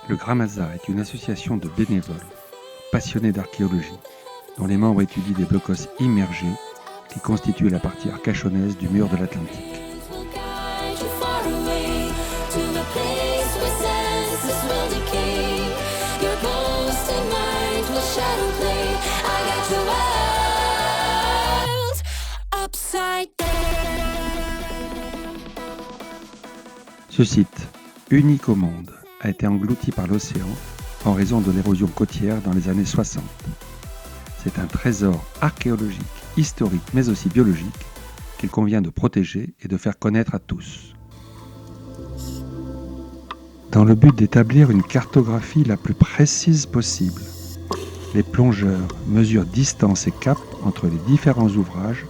Le Gramasa est une association de bénévoles passionnés d'archéologie, dont les membres étudient des blocos immergés qui constituent la partie arcachonnaise du mur de l'Atlantique. Ce site, unique au monde, a été englouti par l'océan en raison de l'érosion côtière dans les années 60. C'est un trésor archéologique, historique mais aussi biologique qu'il convient de protéger et de faire connaître à tous. Dans le but d'établir une cartographie la plus précise possible, les plongeurs mesurent distance et cap entre les différents ouvrages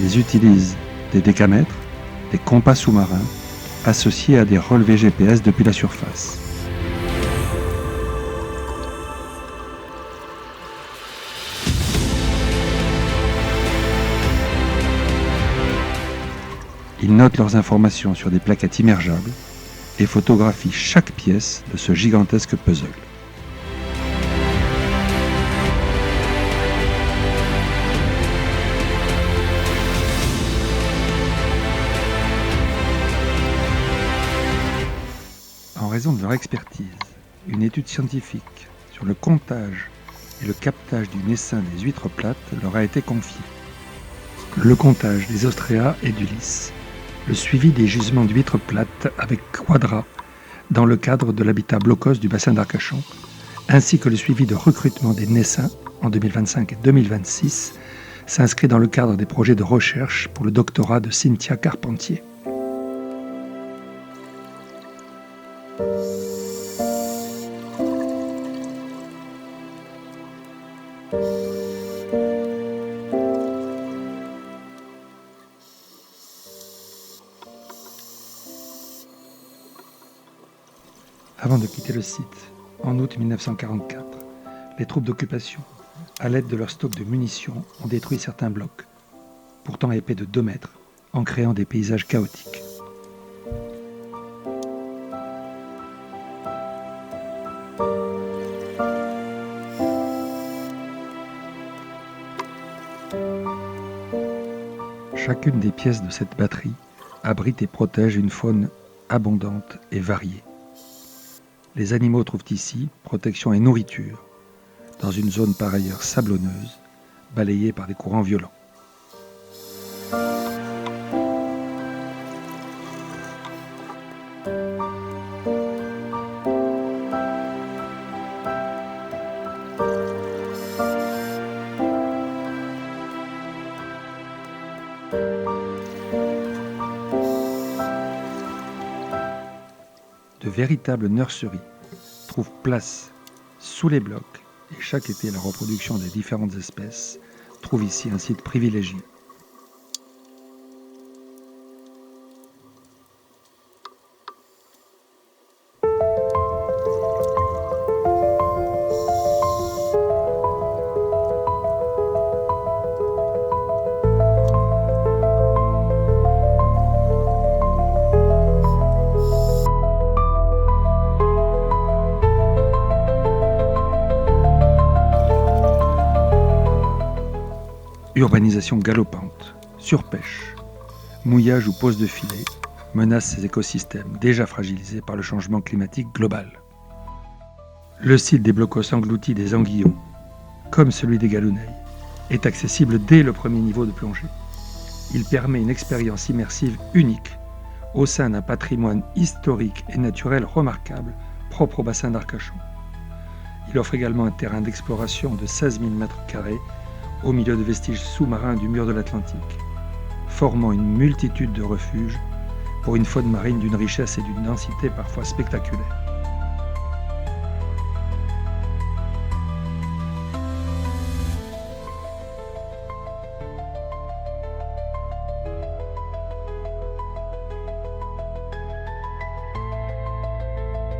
Ils utilisent des décamètres, des compas sous-marins, associés à des relevés GPS depuis la surface. Ils notent leurs informations sur des plaquettes immergeables et photographient chaque pièce de ce gigantesque puzzle. En raison de leur expertise, une étude scientifique sur le comptage et le captage du naissain des huîtres plates leur a été confiée. Le comptage des ostréas et du lys, le suivi des gisements d'huîtres plates avec quadra dans le cadre de l'habitat blocos du bassin d'Arcachon, ainsi que le suivi de recrutement des naissins en 2025 et 2026, s'inscrit dans le cadre des projets de recherche pour le doctorat de Cynthia Carpentier. Avant de quitter le site, en août 1944, les troupes d'occupation, à l'aide de leur stock de munitions, ont détruit certains blocs, pourtant épais de 2 mètres, en créant des paysages chaotiques. Chacune des pièces de cette batterie abrite et protège une faune abondante et variée. Les animaux trouvent ici protection et nourriture, dans une zone par ailleurs sablonneuse, balayée par des courants violents. De véritables nurseries trouvent place sous les blocs et chaque été la reproduction des différentes espèces trouve ici un site privilégié. Urbanisation galopante, surpêche, mouillage ou pose de filets menacent ces écosystèmes déjà fragilisés par le changement climatique global. Le site des blocos engloutis des Anguillons, comme celui des Galunais, est accessible dès le premier niveau de plongée. Il permet une expérience immersive unique au sein d'un patrimoine historique et naturel remarquable propre au bassin d'Arcachon. Il offre également un terrain d'exploration de 16 000 m² au milieu de vestiges sous-marins du mur de l'Atlantique, formant une multitude de refuges pour une faune marine d'une richesse et d'une densité parfois spectaculaires.